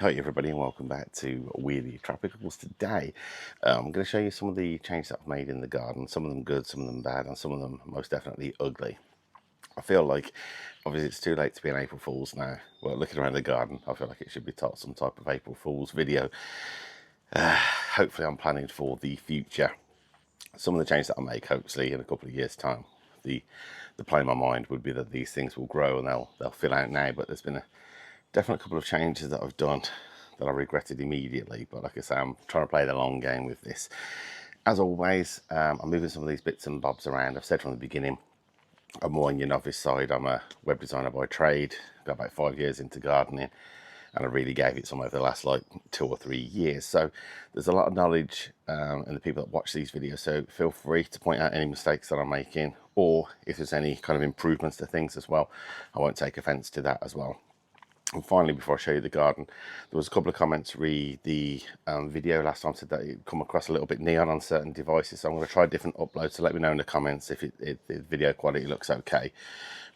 Hi everybody and welcome back to Weirdly Tropicals. Today I'm going to show you some of the changes that I've made in the garden. Some of them good, some of them bad, and some of them most definitely ugly. I feel like obviously it's too late to be an April Fool's now. Well, looking around the garden, I feel like it should be taught some type of April Fool's video. Hopefully I'm planning for the future. Some of the changes that I'll make hopefully in a couple of years time. The plan in my mind would be that these things will grow and they'll fill out now, but there's been a definite couple of changes that I've done that I regretted immediately, but like I say, I'm trying to play the long game with this. As always, I'm moving some of these bits and bobs around. I've said from the beginning, I'm more on your novice side. I'm a web designer by trade, got about 5 years into gardening, and I really gave it some over the last like 2 or 3 years. So there's a lot of knowledge in the people that watch these videos, so feel free to point out any mistakes that I'm making, or if there's any kind of improvements to things as well. I won't take offense to that as well. And finally, before I show you the garden, there was a couple of comments re the video last time said that it come across a little bit neon on certain devices. So I'm going to try different uploads. So let me know in the comments if the video quality looks okay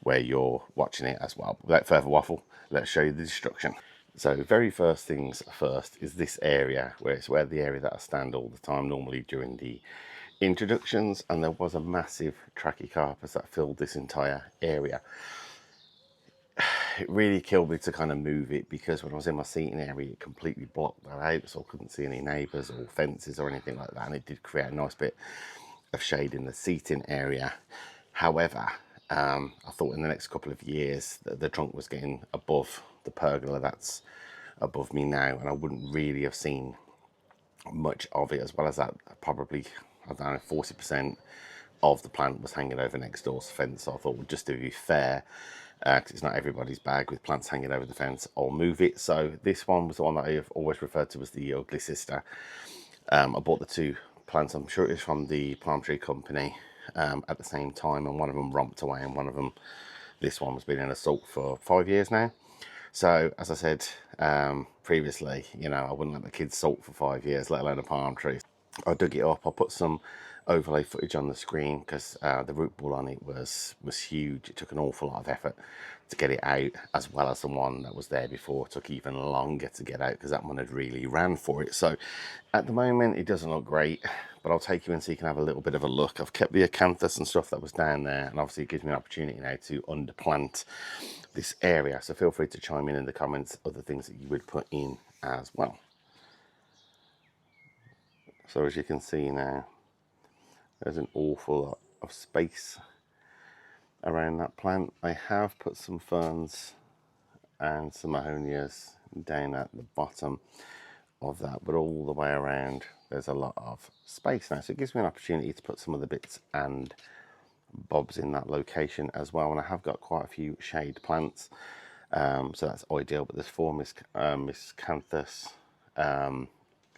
where you're watching it as well. Without further waffle, let's show you the destruction. So very first things first is this area where it's where the area that I stand all the time normally during the introductions, and there was a massive Trachycarpus that filled this entire area. It really killed me to kind of move it because when I was in my seating area it completely blocked that out, so I couldn't see any neighbours or fences or anything like that, and it did create a nice bit of shade in the seating area. However, I thought in the next couple of years that the trunk was getting above the pergola that's above me now, and I wouldn't really have seen much of it. As well as that, probably, I don't know, 40% of the plant was hanging over next door's fence. So I thought, well, just to be fair, because it's not everybody's bag with plants hanging over the fence, I'll move it. So this one was the one that I've always referred to as the ugly sister. I bought the two plants, I'm sure it was from the palm tree company, at the same time, and one of them romped away, and one of them, this one, has been in a salt for 5 years now. So as I said previously, you know, I wouldn't let the kids salt for 5 years, let alone a palm tree. I dug it up. I put some overlay footage on the screen because the root ball on it was huge. It took an awful lot of effort to get it out, as well as the one that was there before took even longer to get out because that one had really ran for it. So at the moment it doesn't look great, but I'll take you in so you can have a little bit of a look. I've kept the acanthus and stuff that was down there, and obviously it gives me an opportunity now to underplant this area, so feel free to chime in the comments other things that you would put in as well. So as you can see now, there's an awful lot of space around that plant. I have put some ferns and some mahonias down at the bottom of that, but all the way around there's a lot of space now, so it gives me an opportunity to put some of the bits and bobs in that location as well. And I have got quite a few shade plants, so that's ideal. But there's 4 miscanthus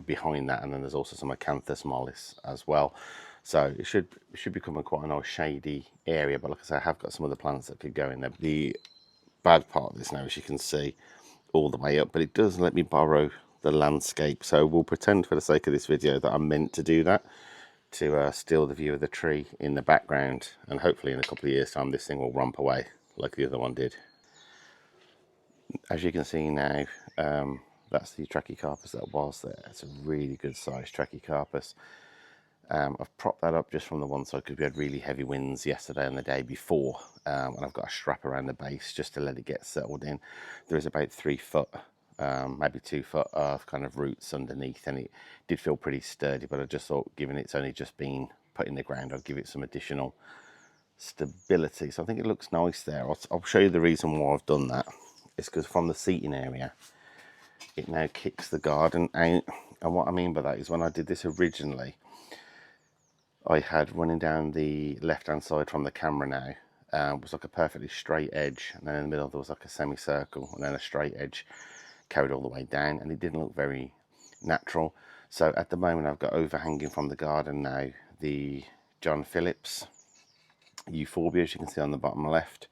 behind that, and then there's also some acanthus mollis as well. So it should become a quite a nice shady area. But like I say, I have got some of the plants that could go in there. The bad part of this now, as you can see, all the way up, but it does let me borrow the landscape. So we'll pretend for the sake of this video that I'm meant to do that, to steal the view of the tree in the background, and hopefully in a couple of years time this thing will romp away like the other one did. As you can see now, that's the Trachycarpus that was there. It's a really good sized Trachycarpus. I've propped that up just from the one side because we had really heavy winds yesterday and the day before, and I've got a strap around the base just to let it get settled in. There is about 3 foot, maybe 2 foot of kind of roots underneath, and it did feel pretty sturdy, but I just thought, given it's only just been put in the ground, I'll give it some additional stability. So I think it looks nice there. I'll show you the reason why I've done that. It's because from the seating area it now kicks the garden out, and what I mean by that is when I did this originally, I had running down the left hand side from the camera now was like a perfectly straight edge, and then in the middle there was like a semicircle, and then a straight edge carried all the way down, and it didn't look very natural. So at the moment I've got overhanging from the garden now the John Phillips euphorbia, as you can see on the bottom left,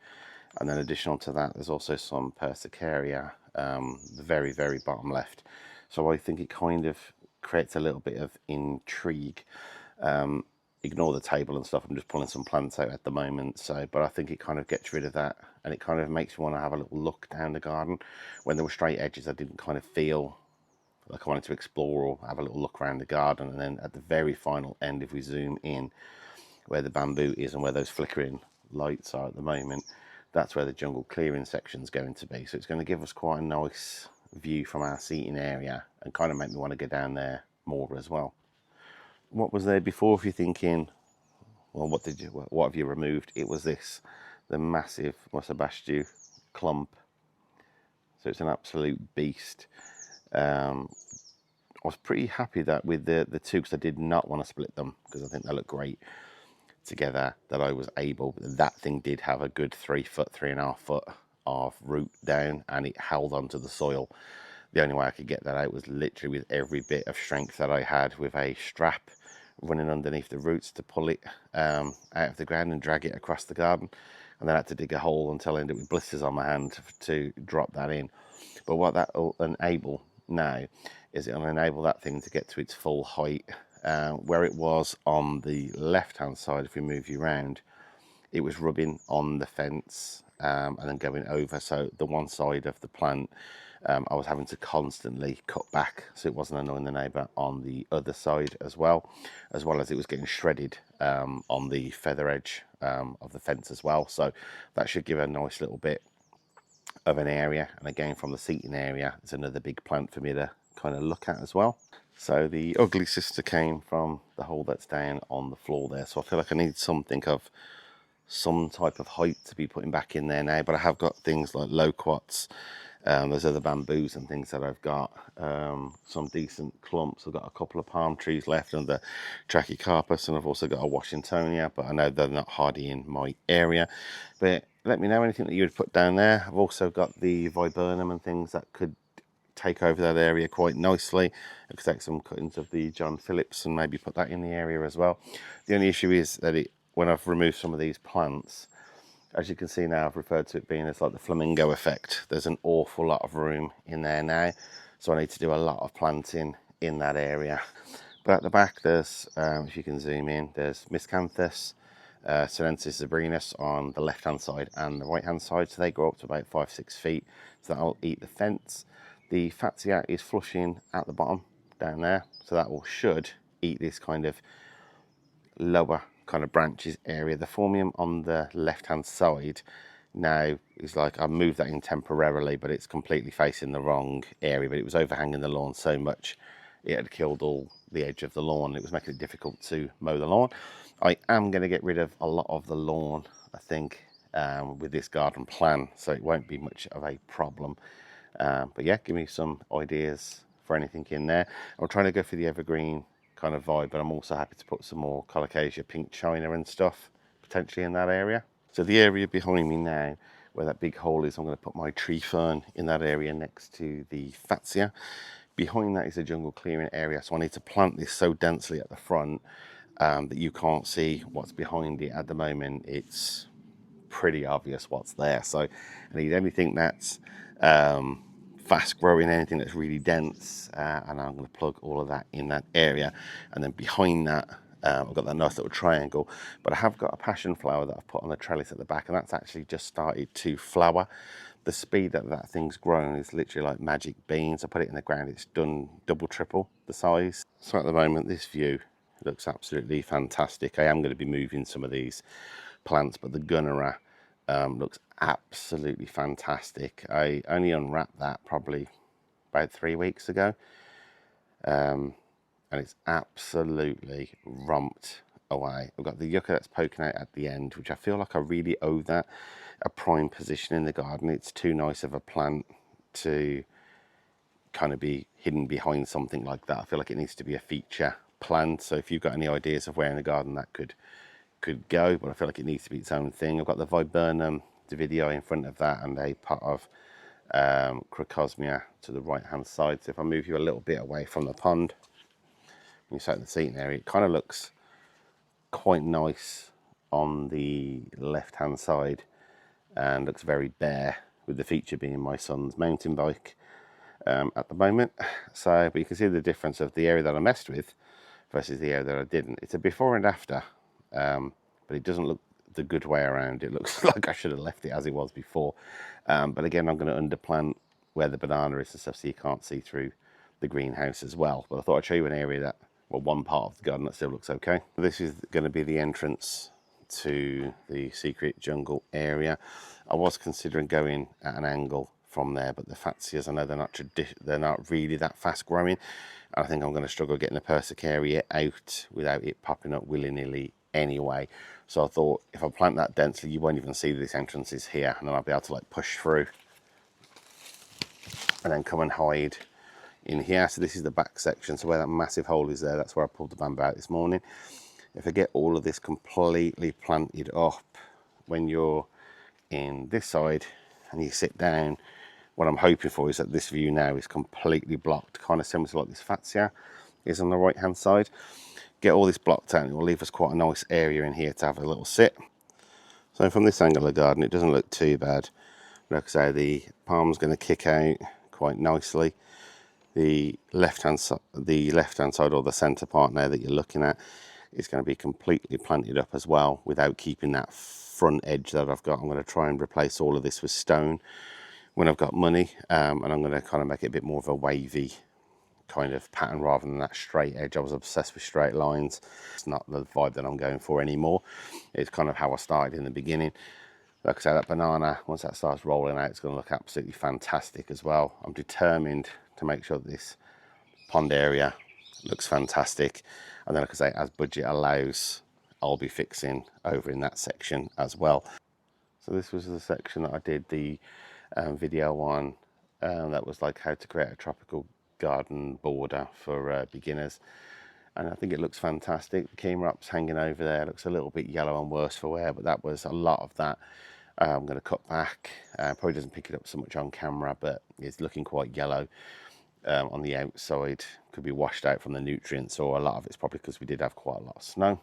and then additional to that there's also some persicaria, the very bottom left. So I think it kind of creates a little bit of intrigue. ignore the table and stuff. I'm just pulling some plants out at the moment. So, but I think it kind of gets rid of that, and it kind of makes me want to have a little look down the garden. When there were straight edges, I didn't kind of feel like I wanted to explore or have a little look around the garden. And then at the very final end, if we zoom in where the bamboo is and where those flickering lights are at the moment, that's where the jungle clearing section is going to be. So it's going to give us quite a nice view from our seating area and kind of make me want to go down there more as well. What was there before, if you're thinking, well, what have you removed? It was this, the massive Musa Basjoo clump. So it's an absolute beast. I was pretty happy that with the two, because I did not want to split them because I think they look great together, that I was able. That thing did have a good 3 foot, 3.5 foot of root down, and it held onto the soil. The only way I could get that out was literally with every bit of strength that I had with a strap running underneath the roots to pull it out of the ground and drag it across the garden. And then I had to dig a hole until I ended up with blisters on my hand to drop that in. But what that will enable now is it'll enable that thing to get to its full height. Where it was on the left hand side, if we move you around, it was rubbing on the fence and then going over. So the one side of the plant, I was having to constantly cut back so it wasn't annoying the neighbour on the other side, as well as it was getting shredded on the feather edge of the fence as well. So that should give a nice little bit of an area. And again, from the seating area, it's another big plant for me to kind of look at as well. So the ugly sister came from the hole that's down on the floor there. So I feel like I need something of some type of height to be putting back in there now. But I have got things like loquats. There's other bamboos and things that I've got. Some decent clumps. I've got a couple of palm trees left under Trachycarpus, and I've also got a Washingtonia, but I know they're not hardy in my area. But let me know anything that you would put down there. I've also got the viburnum and things that could take over that area quite nicely. I could take some cuttings of the John Phillips and maybe put that in the area as well. The only issue is that when I've removed some of these plants, as you can see now, I've referred to it being as like the flamingo effect. There's an awful lot of room in there now, so I need to do a lot of planting in that area. But at the back, there's, if you can zoom in, there's Miscanthus, Sinensis zabrinus on the left hand side and the right hand side. So they grow up to about 5-6 feet, so that'll eat the fence. The Fatsia is flushing at the bottom down there, so that should eat this kind of lower kind of branches area. The Formium on the left hand side now is like, I moved that in temporarily, but it's completely facing the wrong area. But it was overhanging the lawn so much it had killed all the edge of the lawn. It was making it difficult to mow the lawn. I am going to get rid of a lot of the lawn, I think, with this garden plan, so it won't be much of a problem. But yeah, give me some ideas for anything in there. I'm trying to go for the evergreen kind of vibe, but I'm also happy to put some more colocasia, pink china and stuff potentially in that area. So the area behind me now, where that big hole is, I'm going to put my tree fern in that area next to the Fatsia. Behind that is a jungle clearing area, so I need to plant this so densely at the front that you can't see what's behind it at the moment. It's pretty obvious what's there, so I need anything that's fast growing, anything that's really dense, and I'm going to plug all of that in that area. And then behind that, I've got that nice little triangle, but I have got a passion flower that I've put on the trellis at the back, and that's actually just started to flower. The speed that that thing's grown is literally like magic beans. I put it in the ground, it's done double, triple the size. So at the moment, this view looks absolutely fantastic. I am going to be moving some of these plants, but the Gunnera looks absolutely fantastic. I only unwrapped that probably about 3 weeks ago, and it's absolutely romped away. I've got the yucca that's poking out at the end, which I feel like I really owe that a prime position in the garden. It's too nice of a plant to kind of be hidden behind something like that. I feel like it needs to be a feature plant. So if you've got any ideas of where in the garden that could go, but I feel like it needs to be its own thing. I've got the viburnum Davidii in front of that and a pot of Crocosmia to the right hand side. So if I move you a little bit away from the pond, when you sat in the seating area, it kind of looks quite nice on the left hand side and looks very bare, with the feature being my son's mountain bike at the moment. So, but you can see the difference of the area that I messed with versus the area that I didn't. It's a before and after, but it doesn't look the good way around. It looks like I should have left it as it was before. But again, I'm going to underplant where the banana is and stuff, so you can't see through the greenhouse as well. But I thought I'd show you an area that, well, one part of the garden that still looks okay. This is going to be the entrance to the secret jungle area. I was considering going at an angle from there, but the Fatsias, I know they're not really that fast growing. I think I'm going to struggle getting the Persicaria out without it popping up willy-nilly anyway. So I thought if I plant that densely, you won't even see this entrance is here, and then I'll be able to like push through and then come and hide in here. So this is the back section. So where that massive hole is there, that's where I pulled the bamboo out this morning. If I get all of this completely planted up, when you're in this side and you sit down, what I'm hoping for is that this view now is completely blocked, kind of similar to like this Fatsia is on the right hand side. Get all this blocked out, and it will leave us quite a nice area in here to have a little sit. So from this angle of the garden, it doesn't look too bad. Like I say, the palm's going to kick out quite nicely. The left hand side, or the centre part now that you're looking at, is going to be completely planted up as well, without keeping that front edge that I've got. I'm going to try and replace all of this with stone when I've got money, and I'm going to kind of make it a bit more of a wavy kind of pattern rather than that straight edge. I was obsessed with straight lines. It's not the vibe that I'm going for anymore. It's kind of how I started in the beginning. Like I said, that banana, once that starts rolling out, it's going to look absolutely fantastic as well. I'm determined to make sure that this pond area looks fantastic, and then like I say, as budget allows, I'll be fixing over in that section as well. So this was the section that I did the video on, that was like how to create a tropical garden border for beginners, and I think it looks fantastic. The keem wrap's hanging over there, looks a little bit yellow and worse for wear, but that was a lot of that. I'm going to cut back. Probably doesn't pick it up so much on camera, but it's looking quite yellow on the outside. Could be washed out from the nutrients, or a lot of it's probably because we did have quite a lot of snow.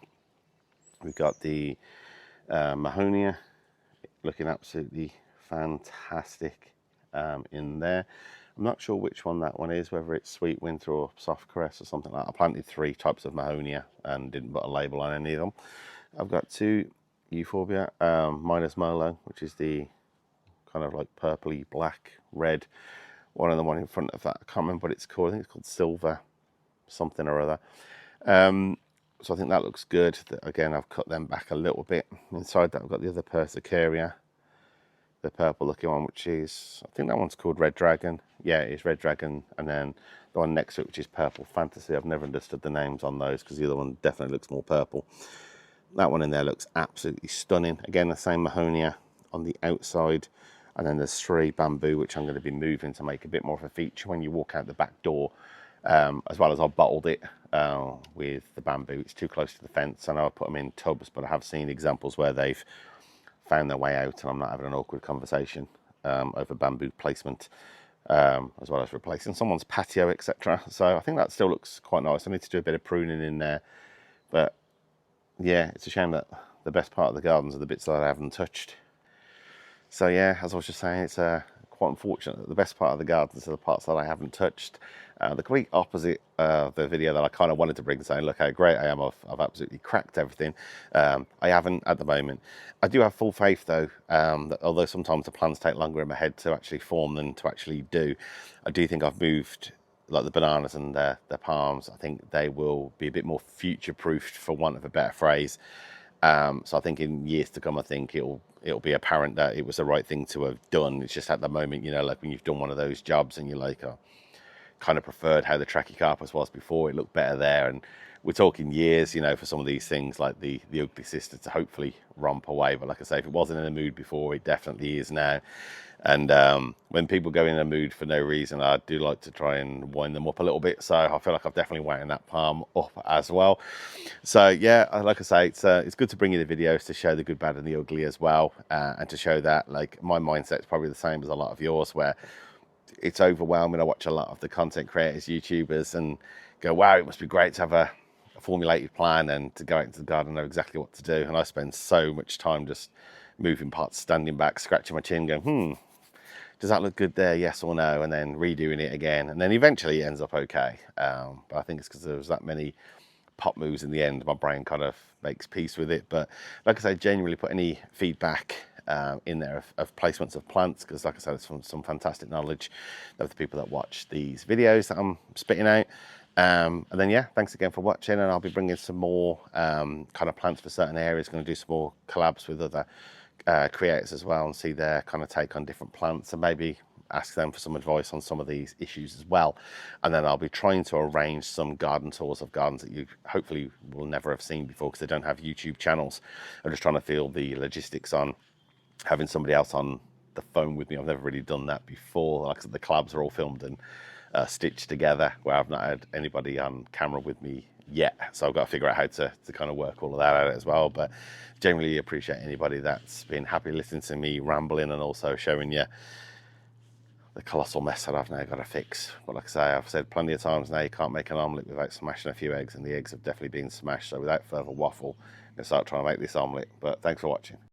We've got the Mahonia looking absolutely fantastic in there. I'm not sure which one that one is, whether it's Sweet Winter or Soft Caress or something like that. I planted 3 types of Mahonia and didn't put a label on any of them. I've got 2 Euphorbia, minus Molo, which is the kind of like purpley black red one, and the one in front of that, I can't remember what it's called. I think it's called Silver something or other. So I think that looks good. Again, I've cut them back a little bit. Inside that, I've got the other Persicaria, the purple looking one, which is, I think that one's called Red Dragon. Yeah, it's Red Dragon. And then the one next to it, which is Purple Fantasy. I've never understood the names on those, because the other one definitely looks more purple. That one in there looks absolutely stunning. Again, the same Mahonia on the outside. And then there's 3 bamboo, which I'm going to be moving to make a bit more of a feature when you walk out the back door. As well as I've bottled it with the bamboo. It's too close to the fence. I know I put them in tubs, but I have seen examples where they've found their way out and I'm not having an awkward conversation over bamboo placement, as well as replacing someone's patio, etc. So I think that still looks quite nice. I need to do a bit of pruning in there, but yeah, it's a shame that the best part of the gardens are the bits that I haven't touched. So yeah, as I was just saying, it's quite unfortunate that the best part of the gardens are the parts that I haven't touched. The complete opposite of the video that I kind of wanted to bring, saying, look how great I am, I've absolutely cracked everything. I haven't at the moment. I do have full faith though, that although sometimes the plans take longer in my head to actually form than to actually do, I do think I've moved, like the bananas and the palms, I think they will be a bit more future-proofed, for want of a better phrase. So I think in years to come, I think it'll be apparent that it was the right thing to have done. It's just at the moment, you know, like when you've done one of those jobs and you're like, oh, kind of preferred how the Trachycarpus was before, it looked better there. And we're talking years, you know, for some of these things like the ugly sister to hopefully romp away. But like I say, if it wasn't in a mood before, it definitely is now. And when people go in a mood for no reason, I do like to try and wind them up a little bit. So I feel like I've definitely wound that palm up as well. So yeah, like I say, it's good to bring you the videos to show the good, bad and the ugly as well. And to show that, like, my mindset's probably the same as a lot of yours, where it's overwhelming. I watch a lot of the content creators, YouTubers, and go, wow, it must be great to have a formulated plan and to go out into the garden and know exactly what to do. And I spend so much time just moving parts, standing back, scratching my chin, going, does that look good there, yes or no? And then redoing it again. And then eventually it ends up okay. But I think it's because there was that many pot moves in the end, my brain kind of makes peace with it. But like I say, genuinely put any feedback in there of placements of plants, because like I said, it's from some fantastic knowledge of the people that watch these videos that I'm spitting out. And then yeah, thanks again for watching, and I'll be bringing some more kind of plants for certain areas. Going to do some more collabs with other creators as well, and see their kind of take on different plants, and maybe ask them for some advice on some of these issues as well. And then I'll be trying to arrange some garden tours of gardens that you hopefully will never have seen before, because they don't have YouTube channels. I'm just trying to feel the logistics on having somebody else on the phone with me. I've never really done that before. Like I said, the collabs are all filmed and stitched together, where I've not had anybody on camera with me yet, so I've got to figure out how to kind of work all of that out as well. But generally appreciate anybody that's been happy listening to me rambling, and also showing you the colossal mess that I've now got to fix. But like I say, I've said plenty of times now, you can't make an omelette without smashing a few eggs, and the eggs have definitely been smashed. So without further waffle, I'm going to start trying to make this omelette. But thanks for watching.